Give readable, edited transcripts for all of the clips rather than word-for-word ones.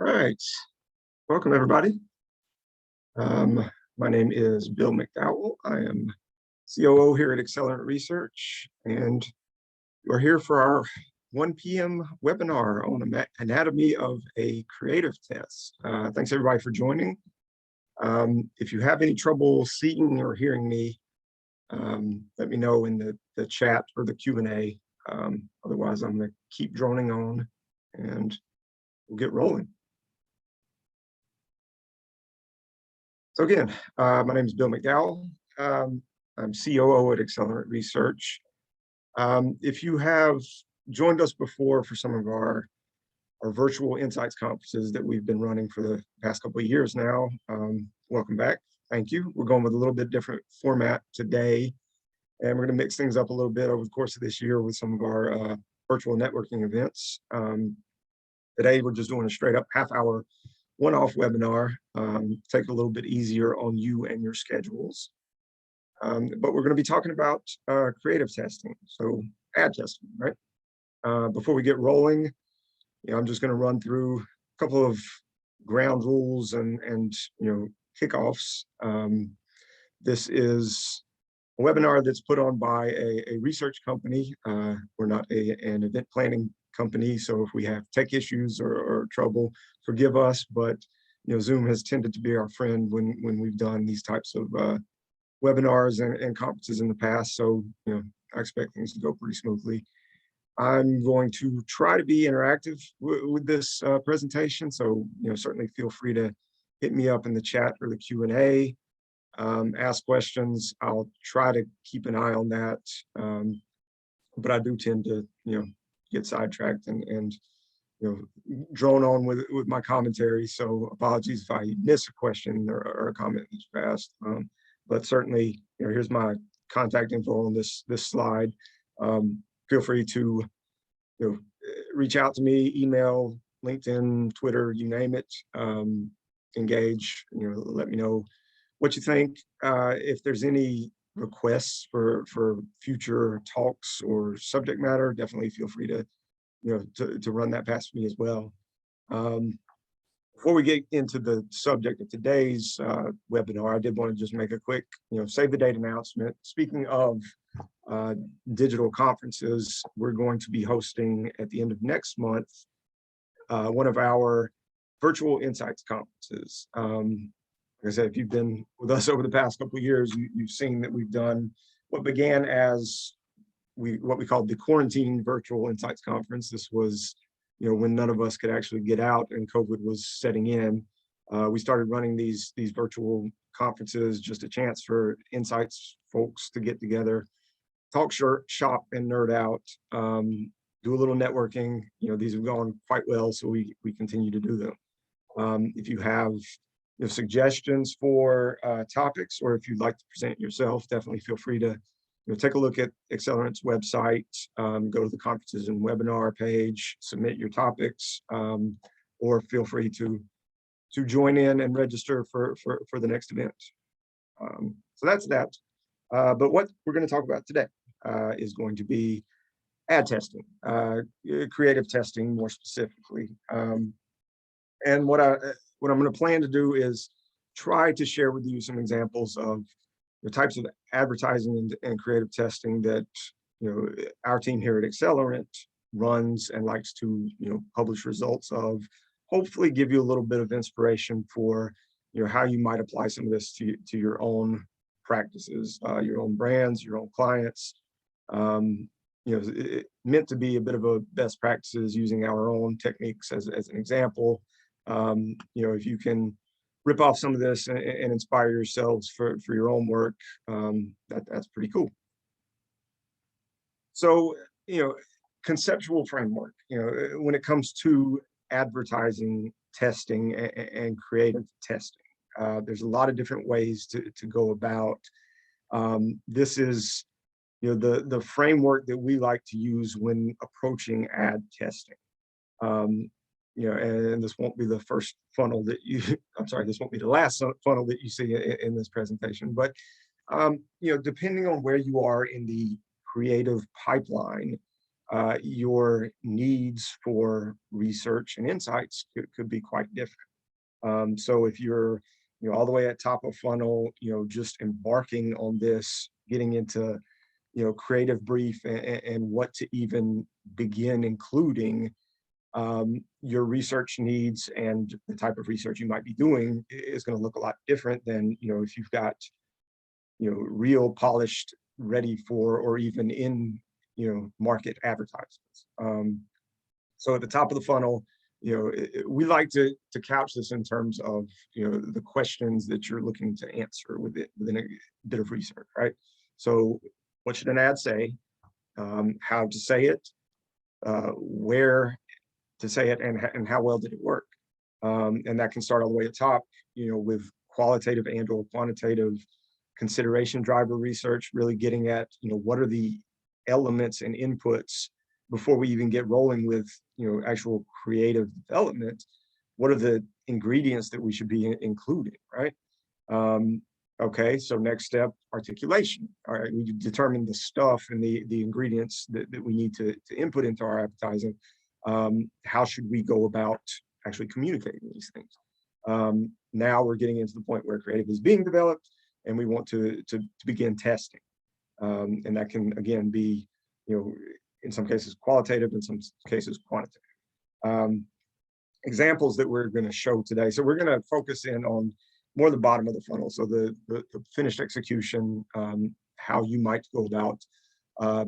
Right. Welcome, everybody. My name is Bill McDowell. I am COO here at Accelerant Research, and we're here for our 1 p.m. webinar on anatomy of a creative test. Thanks, everybody, for joining. If you have any trouble seeing or hearing me, let me know in the chat or the Q&A. Otherwise, I'm going to keep droning on, and we'll get rolling. So again, my name is Bill McDowell. I'm COO at Accelerant Research. If you have joined us before for some of our virtual insights conferences that we've been running for the past couple of years now, welcome back. Thank you. We're going with a little bit different format today, and we're going to mix things up a little bit over the course of this year with some of our virtual networking events. Today, we're just doing a straight up half-hour one-off webinar, take it a little bit easier on you and your schedules. But we're going to be talking about creative testing, so ad testing, right? Before we get rolling, I'm just going to run through a couple of ground rules and kickoffs. This is a webinar that's put on by a research company. We're not an event planning company, so if we have tech issues or trouble, forgive us, but Zoom has tended to be our friend when we've done these types of webinars and conferences in the past, so I expect things to go pretty smoothly. I'm going to try to be interactive with this presentation, so certainly feel free to hit me up in the chat or the Q&A, ask questions. I'll try to keep an eye on that, but I do tend to get sidetracked and drone on with my commentary. So apologies if I miss a question or a comment that's fast. But certainly, here's my contact info on this slide. Feel free to reach out to me, email, LinkedIn, Twitter, you name it. Engage. Let me know what you think. If there's any requests for future talks or subject matter, definitely feel free to run that past me as well. Before we get into the subject of today's webinar, I did want to just make a quick save the date announcement. Speaking of digital conferences, we're going to be hosting at the end of next month one of our virtual insights conferences. Like I said, if you've been with us over the past couple of years, you've seen that we've done what began as what we called the Quarantine Virtual Insights Conference. This was, when none of us could actually get out and COVID was setting in. We started running these virtual conferences, just a chance for insights folks to get together, talk shop and nerd out, do a little networking. These have gone quite well, so we continue to do them. If you have suggestions for topics, or if you'd like to present yourself, definitely feel free to take a look at Accelerant's website, go to the conferences and webinar page, submit your topics, or feel free to join in and register for the next event. So that's that. But what we're going to talk about today is going to be ad testing, creative testing more specifically. And what I'm going to plan to do is try to share with you some examples of the types of advertising and creative testing that our team here at Accelerant runs and likes to publish results of. Hopefully, give you a little bit of inspiration for how you might apply some of this to your own practices, your own brands, your own clients. Meant to be a bit of a best practices using our own techniques as an example. If you can rip off some of this and inspire yourselves for your own work, that's pretty cool. So, conceptual framework, when it comes to advertising testing and creative testing, there's a lot of different ways to go about. This is, the framework that we like to use when approaching ad testing. And this won't be the first funnel that this won't be the last funnel that you see in this presentation, but, depending on where you are in the creative pipeline, your needs for research and insights could be quite different. So if you're, all the way at top of funnel, just embarking on this, getting into, creative brief and what to even begin including, your research needs and the type of research you might be doing is going to look a lot different than, if you've got, real polished, ready for, or even in, market advertisements. So at the top of the funnel, we like to couch this in terms of, the questions that you're looking to answer within a bit of research, right? So what should an ad say, how to say it, where to say it, and how well did it work? And that can start all the way at top, with qualitative and or quantitative consideration driver research, really getting at, what are the elements and inputs before we even get rolling with, actual creative development. What are the ingredients that we should be including, right? Okay, so next step, articulation. All right, we determine the stuff and the ingredients that we need to input into our advertising. How should we go about actually communicating these things? Now we're getting into the point where creative is being developed and we want to begin testing. And that can, again, be, in some cases qualitative, in some cases quantitative. Examples that we're going to show today. So we're going to focus in on more the bottom of the funnel. So the finished execution, how you might go about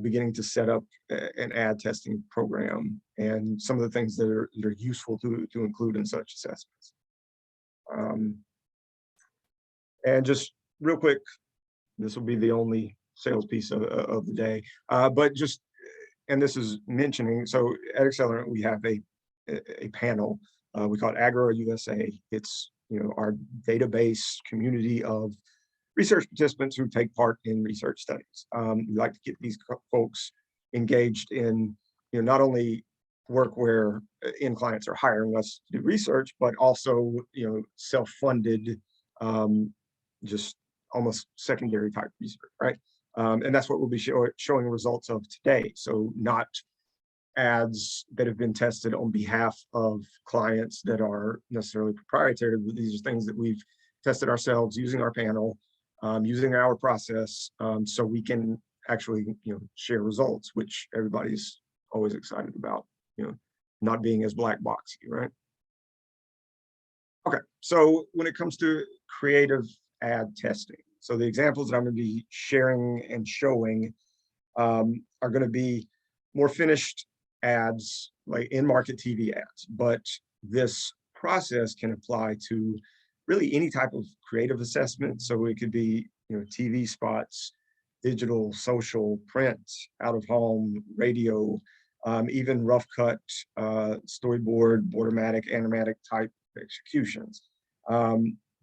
beginning to set up an ad testing program and some of the things that are useful to include in such assessments. And just real quick, this will be the only sales piece of the day, but just, and this is mentioning, so at Accelerant, we have a panel, we call it Agro USA. It's, our database community of research participants who take part in research studies. We like to get these folks engaged in, not only work where end clients are hiring us to do research, but also, self-funded, just almost secondary type research, right? And that's what we'll be showing results of today. So not ads that have been tested on behalf of clients that are necessarily proprietary, but these are things that we've tested ourselves using our panel, using our process, so we can actually, share results, which everybody's always excited about, not being as black boxy, right? Okay, so when it comes to creative ad testing, so the examples that I'm going to be sharing and showing are going to be more finished ads, like in-market TV ads, but this process can apply to really any type of creative assessment. So it could be, TV spots, digital, social, print, out of home, radio, even rough cut, storyboard, bordermatic, animatic type executions.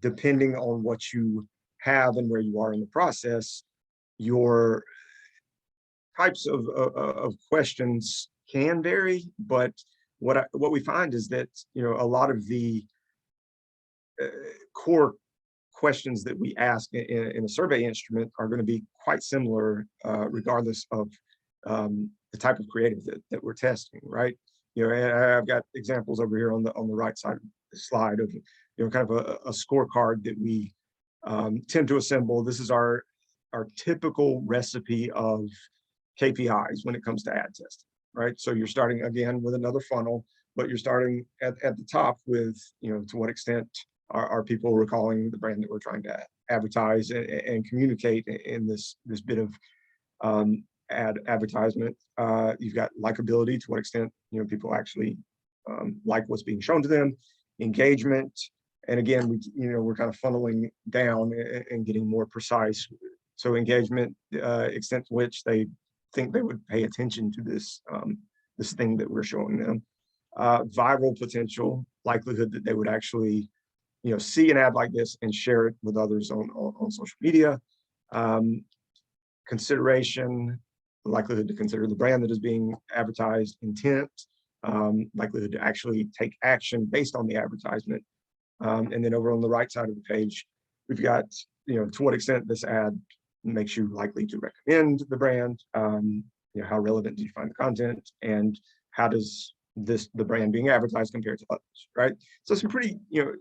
Depending on what you have and where you are in the process, your types of questions can vary, but what we find is that, a lot of the core questions that we ask in a survey instrument are going to be quite similar, regardless of the type of creative that we're testing, right? And I've got examples over here on the right side of the slide of, kind of a scorecard that we tend to assemble. This is our typical recipe of KPIs when it comes to ad testing, right? So you're starting again with another funnel, but you're starting at the top with, to what extent are people recalling the brand that we're trying to advertise and communicate in this bit of advertisement. You've got likability, to what extent, people actually like what's being shown to them, engagement, and again, we're kind of funneling down and getting more precise. So engagement, extent to which they think they would pay attention to this this thing that we're showing them. Viral potential, likelihood that they would actually, see an ad like this and share it with others on social media. Consideration, the likelihood to consider the brand that is being advertised. Intent, likelihood to actually take action based on the advertisement. And then over on the right side of the page, we've got, to what extent this ad makes you likely to recommend the brand, how relevant do you find the content, and how does the brand being advertised compared to others, right? So some pretty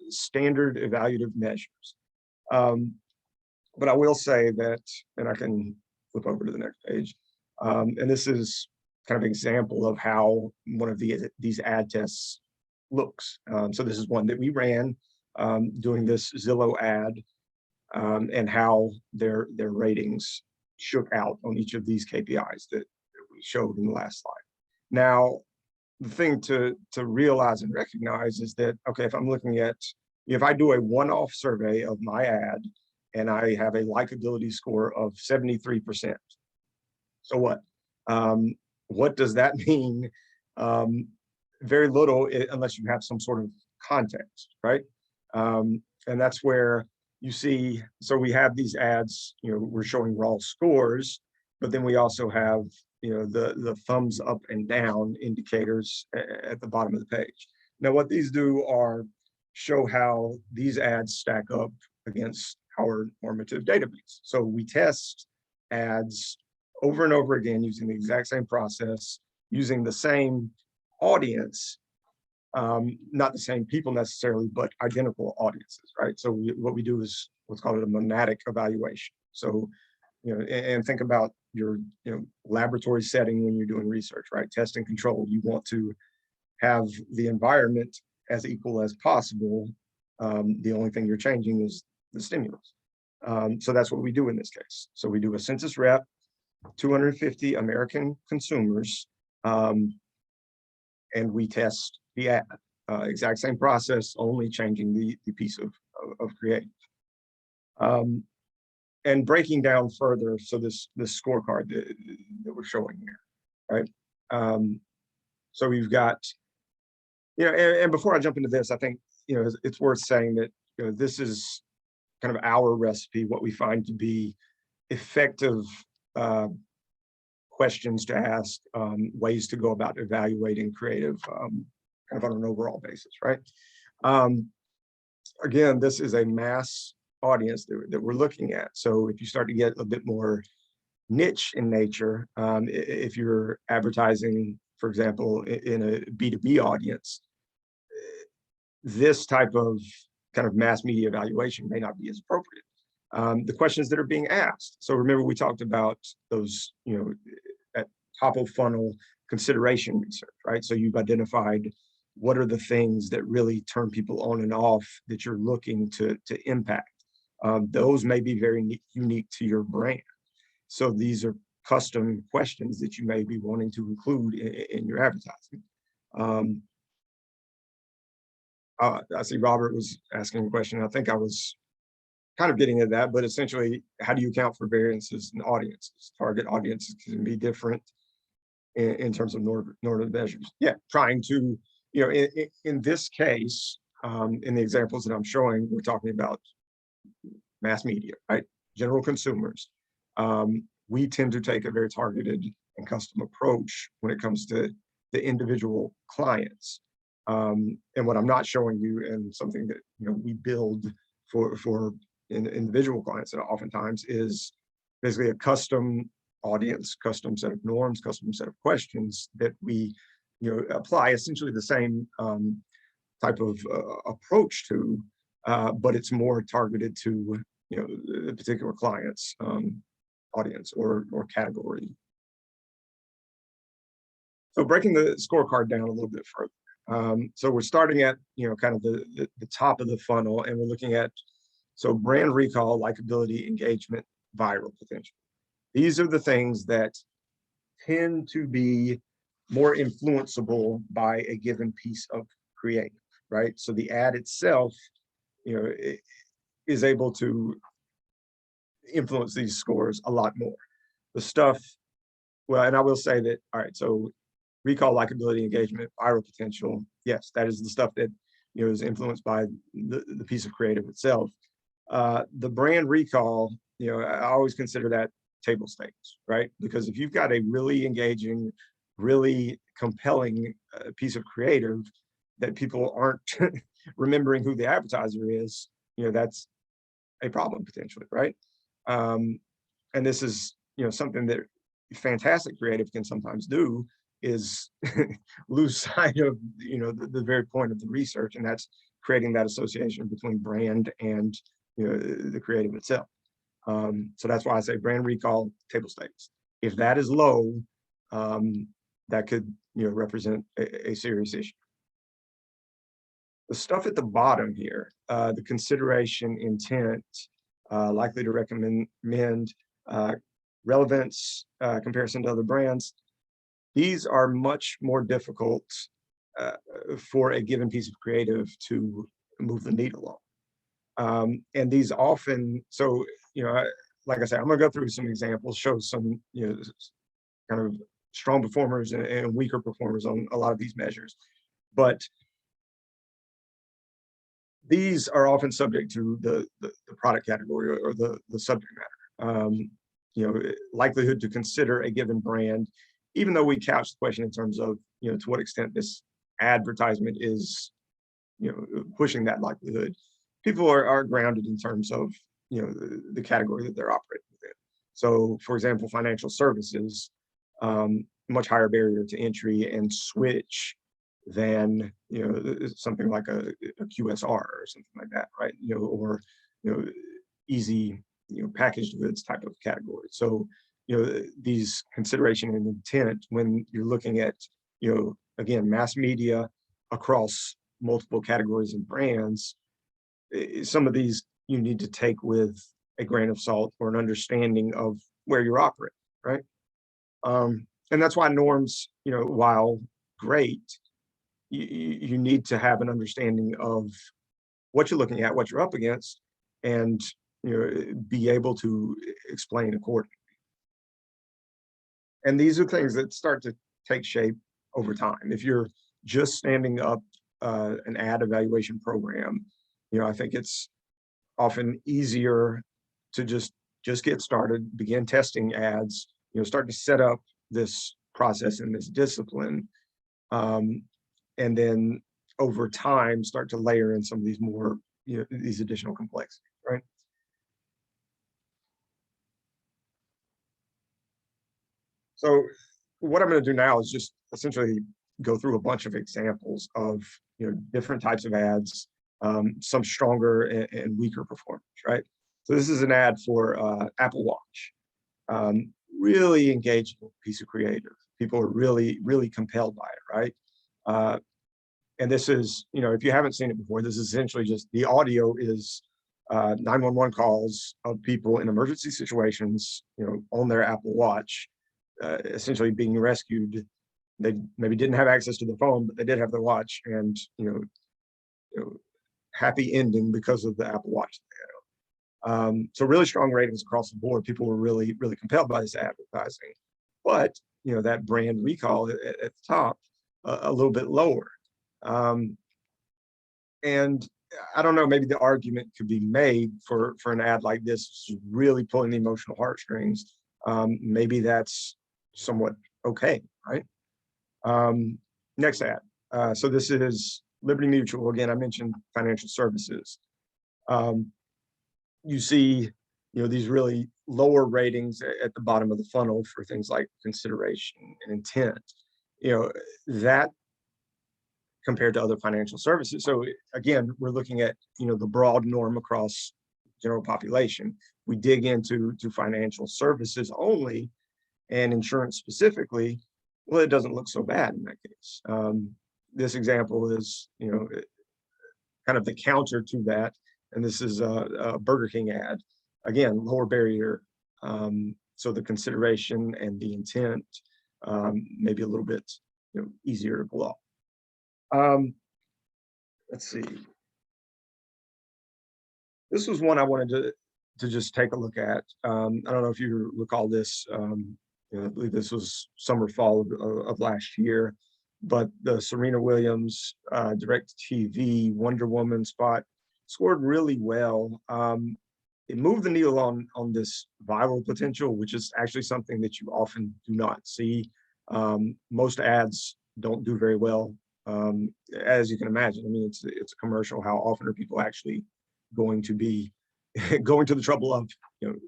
standard evaluative measures. But I will say that, and I can flip over to the next page, and this is kind of an example of how one of these ad tests looks. So this is one that we ran doing this Zillow ad, and how their ratings shook out on each of these KPIs that we showed in the last slide. Now, the thing to realize and recognize is that, okay, if I'm looking at, if I do a one-off survey of my ad and I have a likability score of 73%, so what? What does that mean? Very little, unless you have some sort of context, right? And that's where you see, so we have these ads, we're showing raw scores, but then we also have, the thumbs up and down indicators at the bottom of the page. Now, what these do are show how these ads stack up against our normative database. So we test ads over and over again using the exact same process, using the same audience, not the same people necessarily, but identical audiences, right? So what we do is what's called a monadic evaluation. So, and think about your laboratory setting when you're doing research, right? Test and control. You want to have the environment as equal as possible. The only thing you're changing is the stimulus. So that's what we do in this case. So we do a census rep, 250 American consumers, and we test the ad. Exact same process, only changing the piece of creative. And breaking down further, so this scorecard that we're showing here, right? So we've got, and before I jump into this, I think it's worth saying that this is kind of our recipe, what we find to be effective questions to ask, ways to go about evaluating creative, kind of on an overall basis, right? Again, this is a mass audience that we're looking at. So if you start to get a bit more niche in nature, if you're advertising, for example, in a B2B audience, this type of kind of mass media evaluation may not be as appropriate. The questions that are being asked. So remember, we talked about those, at top of funnel consideration research, right? So you've identified what are the things that really turn people on and off that you're looking to impact. Those may be very unique to your brand. So these are custom questions that you may be wanting to include in your advertising. I see Robert was asking a question. I think I was kind of getting at that, but essentially, how do you account for variances in audiences? Target audiences can be different in terms of normative measures. Yeah, trying to, in this case, in the examples that I'm showing, we're talking about mass media, right? General consumers. We tend to take a very targeted and custom approach when it comes to the individual clients. And what I'm not showing you, and something that we build for individual clients that oftentimes is basically a custom audience, custom set of norms, custom set of questions that we apply essentially the same type of approach to, but it's more targeted to the particular client's audience or category. So breaking the scorecard down a little bit further. So we're starting at kind of the top of the funnel, and we're looking at brand recall, likability, engagement, viral potential. These are the things that tend to be more influenceable by a given piece of creative, right? So the ad itself, is able to influence these scores a lot more. The stuff, well, and I will say that, all right, so recall, likability, engagement, viral potential, yes, that is the stuff that is influenced by the piece of creative itself. The brand recall, I always consider that table stakes, right? Because if you've got a really engaging, really compelling piece of creative that people aren't remembering who the advertiser is, that's a problem potentially, right? And this is something that fantastic creative can sometimes do is lose sight of the very point of the research, and that's creating that association between brand and the creative itself. So that's why I say brand recall, table stakes. If that is low, that could represent a serious issue. The stuff at the bottom here, the consideration, intent, likely to recommend, relevance, comparison to other brands. These are much more difficult for a given piece of creative to move the needle on. And these often, so, like I said, I'm gonna go through some examples, show some, kind of strong performers and weaker performers on a lot of these measures. But these are often subject to the product category or the subject matter. Likelihood to consider a given brand, even though we couch the question in terms of, to what extent this advertisement is, pushing that likelihood. People are grounded in terms of, the category that they're operating within. So, for example, financial services, much higher barrier to entry and switch than something like a QSR or something like that, right? Or easy packaged goods type of category. So these consideration and intent when you're looking at again mass media across multiple categories and brands, some of these you need to take with a grain of salt or an understanding of where you're operating, right? And that's why norms, while great, you need to have an understanding of what you're looking at, what you're up against, and be able to explain accordingly. And these are things that start to take shape over time. If you're just standing up an ad evaluation program, I think it's often easier to just get started, begin testing ads, start to set up this process and this discipline. And then over time, start to layer in some of these more, these additional complexities, right? So what I'm going to do now is just essentially go through a bunch of examples of, different types of ads, some stronger and weaker performers, right? So this is an ad for Apple Watch. Really engaging piece of creative. People are really, really compelled by it, right? And this is, if you haven't seen it before, this is essentially just the audio is 911 calls of people in emergency situations, on their Apple Watch, essentially being rescued. They maybe didn't have access to the phone, but they did have the watch, and happy ending because of the Apple Watch. So really strong ratings across the board. People were really, really compelled by this advertising, but that brand recall at the top a little bit lower. And I don't know, maybe the argument could be made for an ad like this, really pulling the emotional heartstrings. Maybe that's somewhat okay, right? Next ad. So this is Liberty Mutual. Again, I mentioned financial services. You see, these really lower ratings at the bottom of the funnel for things like consideration and intent. That compared to other financial services. So again, we're looking at the broad norm across general population. We dig into financial services only and insurance specifically. Well, it doesn't look so bad in that case. This example is kind of the counter to that, and this is a Burger King ad. Again, lower barrier, so the consideration and the intent maybe a little bit easier to pull off. Let's see. This was one I wanted to just take a look at. I don't know if you recall this. I believe this was summer, fall of last year, but the Serena Williams direct TV Wonder Woman spot scored really well. It moved the needle on this viral potential, which is actually something that you often do not see. Most ads don't do very well. As you can imagine, I mean, it's a commercial. How often are people actually going to be going to the trouble of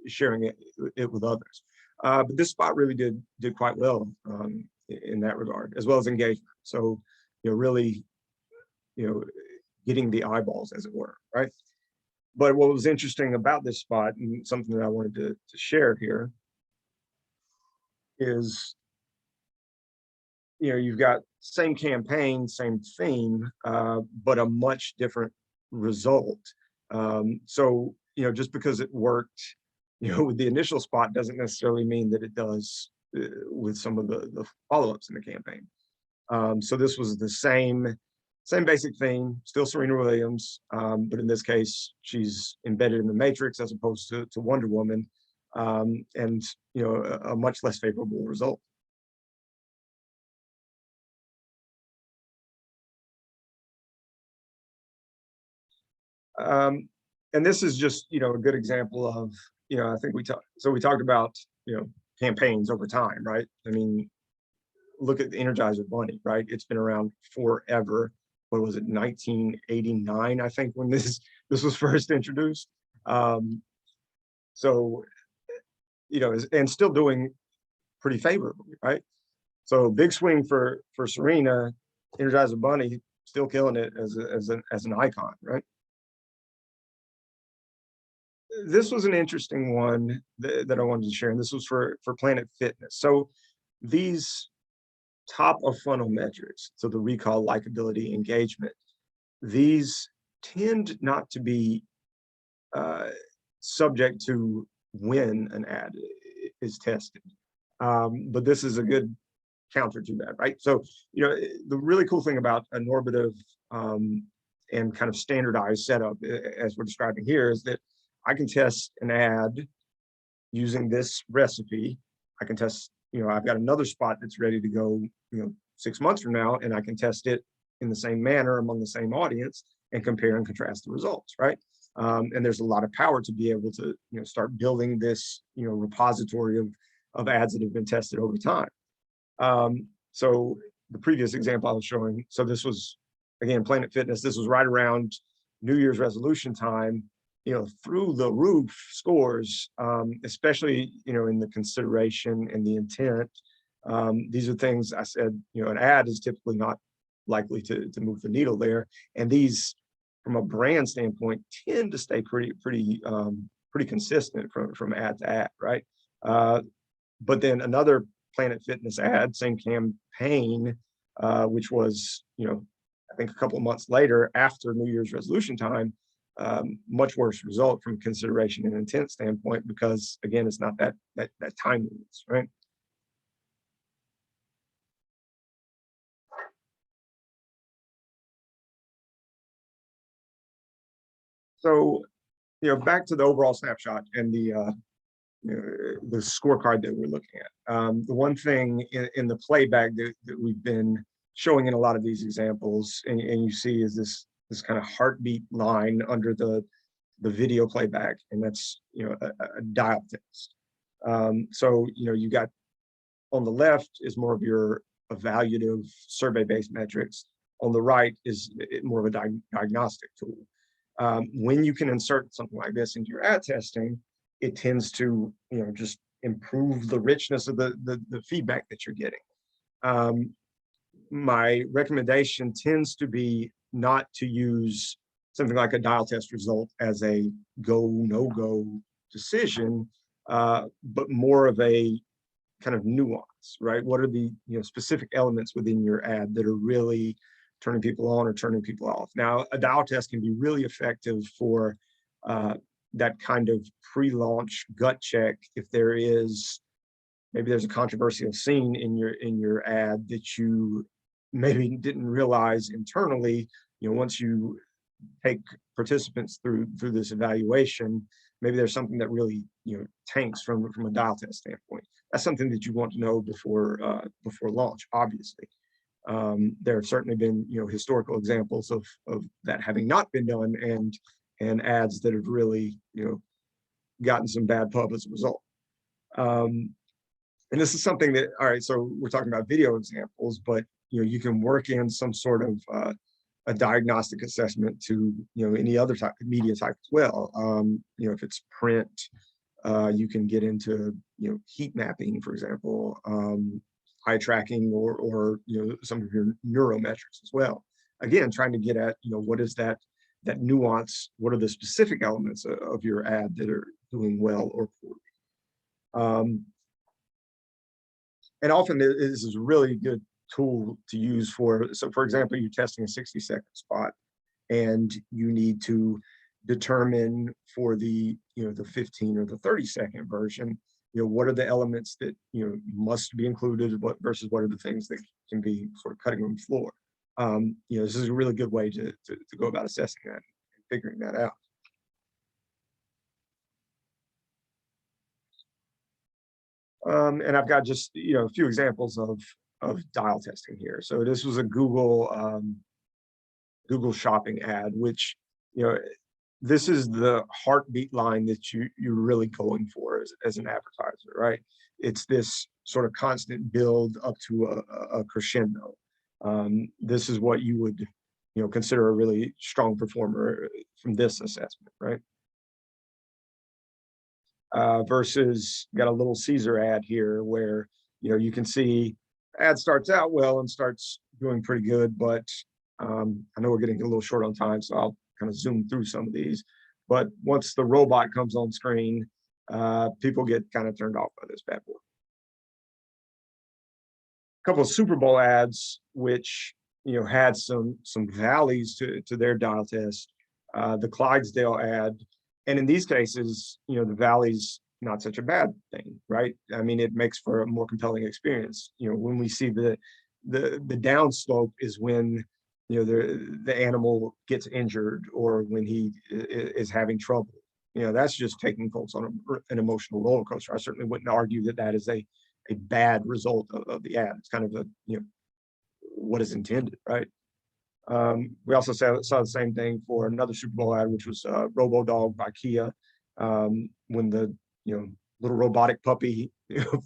sharing it with others? But this spot really did quite well in that regard, as well as engagement. So, really, you know, getting the eyeballs, as it were, right? But what was interesting about this spot, and something that I wanted to share here, is you've got same campaign, same theme, but a much different result. So just because it worked, with the initial spot doesn't necessarily mean that it does with some of the follow-ups in the campaign. So this was the same basic theme, still Serena Williams, but in this case, she's embedded in the Matrix as opposed to Wonder Woman, and a much less favorable result. And this is just a good example of I think we talked about campaigns over time, right? I mean, look at the Energizer Bunny, right? It's been around forever. What was it, 1989, I think, when this was first introduced. So and still doing pretty favorably, right? So big swing for Serena. Energizer Bunny still killing it as an icon, right? This was an interesting one that I wanted to share, and this was for Planet Fitness. So these top of funnel metrics, so the recall, likability, engagement, these tend not to be subject to when an ad is tested. But this is a good counter to that, right? So, the really cool thing about a normative and kind of standardized setup, as we're describing here, is that I can test an ad using this recipe. I can test, I've got another spot that's ready to go, 6 months from now, and I can test it in the same manner among the same audience and compare and contrast the results, right? And there's a lot of power to be able to, start building this, repository of ads that have been tested over time. So the previous example I was showing, so this was, again, Planet Fitness. This was right around New Year's resolution time, through the roof scores, especially, in the consideration and the intent. These are things I said, an ad is typically not likely to move the needle there. And these, from a brand standpoint, tend to stay pretty consistent from ad to ad, right? But then another Planet Fitness ad, same campaign, which was, I think a couple of months later after New Year's resolution time, much worse result from consideration and intent standpoint, because again, it's not that timeliness, right? So, back to the overall snapshot and the scorecard that we're looking at. The one thing in the playback that we've been showing in a lot of these examples, and you see, is this kind of heartbeat line under the video playback, and that's a dial test. So you got on the left is more of your evaluative survey-based metrics. On the right is more of a diagnostic tool. When you can insert something like this into your ad testing, it tends to just improve the richness of the feedback that you're getting. My recommendation tends to be not to use something like a dial test result as a go, no go decision, but more of a kind of nuance, right? What are the specific elements within your ad that are really turning people on or turning people off? Now, a dial test can be really effective for that kind of pre-launch gut check. If maybe there's a controversial scene in your ad that you maybe didn't realize internally, once you take participants through this evaluation, maybe there's something that really tanks from a dial test standpoint. That's something that you want to know before launch, obviously. There have certainly been historical examples of that having not been done, and ads that have really gotten some bad pub as a result. And this is something that, all right, so we're talking about video examples, but you can work in some sort of a diagnostic assessment to any other type of media type as well. If it's print, You can get into, heat mapping, for example, eye tracking, or some of your neurometrics as well. Again, trying to get at, what is that nuance? What are the specific elements of your ad that are doing well or poorly? And often this is a really good tool to use so for example, you're testing a 60-second spot, and you need to determine for the 15 or the 30-second version, what are the elements that must be included, versus what are the things that can be sort of cutting room floor. This is a really good way to go about assessing that and figuring that out. And I've got just a few examples of dial testing here. So this was a Google Shopping ad, which this is the heartbeat line that you're really going for as an advertiser, right? It's this sort of constant build up to a crescendo. This is what you would consider a really strong performer from this assessment, right? Versus got a Little Caesar ad here where you can see ad starts out well and starts doing pretty good, but I know we're getting a little short on time, so I'll kind of zoom through some of these. But once the robot comes on screen, people get kind of turned off by this bad boy. A couple of Super Bowl ads, which had some valleys to their dial test. The Clydesdale ad, and in these cases, the valley's not such a bad thing, right? I mean, it makes for a more compelling experience. When we see the downslope is when the animal gets injured, or when he is having trouble. That's just taking folks on an emotional roller coaster. I certainly wouldn't argue that is a bad result of the ad. It's kind of what is intended, right? We also saw the same thing for another Super Bowl ad, which was Robo Dog by Kia. When the little robotic puppy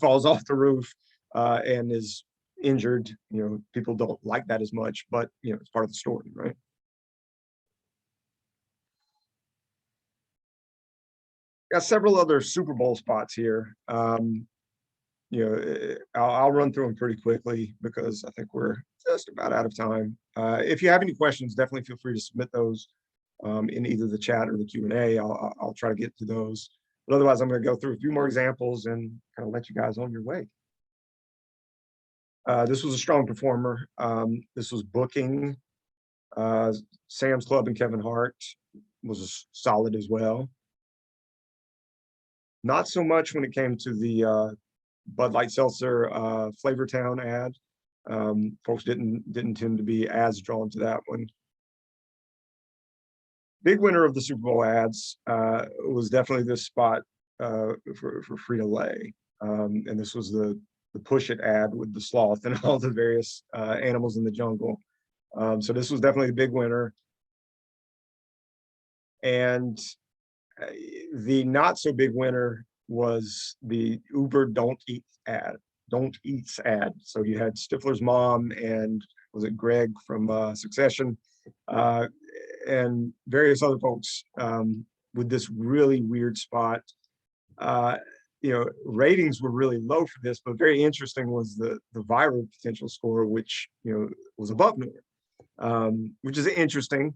falls off the roof and is injured, people don't like that as much, but it's part of the story, right? Got several other Super Bowl spots here. I'll run through them pretty quickly because I think we're just about out of time. If you have any questions, definitely feel free to submit those in either the chat or the Q&A. I'll try to get to those. But otherwise, I'm going to go through a few more examples and kind of let you guys on your way. This was a strong performer. This was Booking. Sam's Club and Kevin Hart was solid as well. Not so much when it came to the Bud Light Seltzer Flavortown ad. Folks didn't tend to be as drawn to that one. Big winner of the Super Bowl ads was definitely this spot for Frito-Lay. And this was the Push It ad with the sloth and all the various animals in the jungle. So this was definitely the big winner. And the not so big winner was the Uber Don't Eats ad. So you had Stifler's mom, and was it Greg from Succession, and various other folks with this really weird spot. Ratings were really low for this, but very interesting was the viral potential score, which was above norm, which is interesting.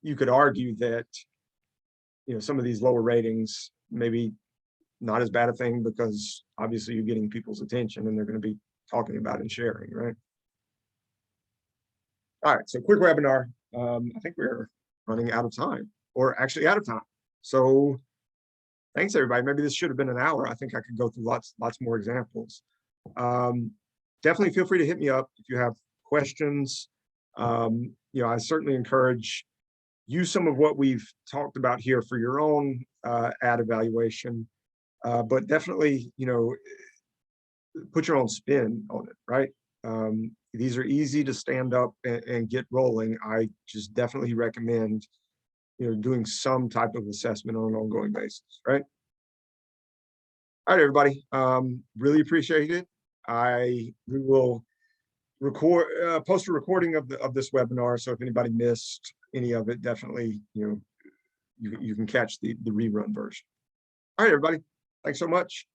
You could argue that some of these lower ratings maybe not as bad a thing, because obviously you're getting people's attention and they're going to be talking about and sharing, right? All right, so quick webinar. I think we're running out of time, or actually out of time. So thanks everybody. Maybe this should have been an hour. I think I could go through lots more examples. Definitely feel free to hit me up if you have questions. I certainly encourage use some of what we've talked about here for your own ad evaluation, but definitely, put your own spin on it, right? These are easy to stand up and get rolling. I just definitely recommend, doing some type of assessment on an ongoing basis, right? All right, everybody. Really appreciate it. We will post a recording of this webinar. So if anybody missed any of it, definitely, you can catch the rerun version. All right, everybody. Thanks so much.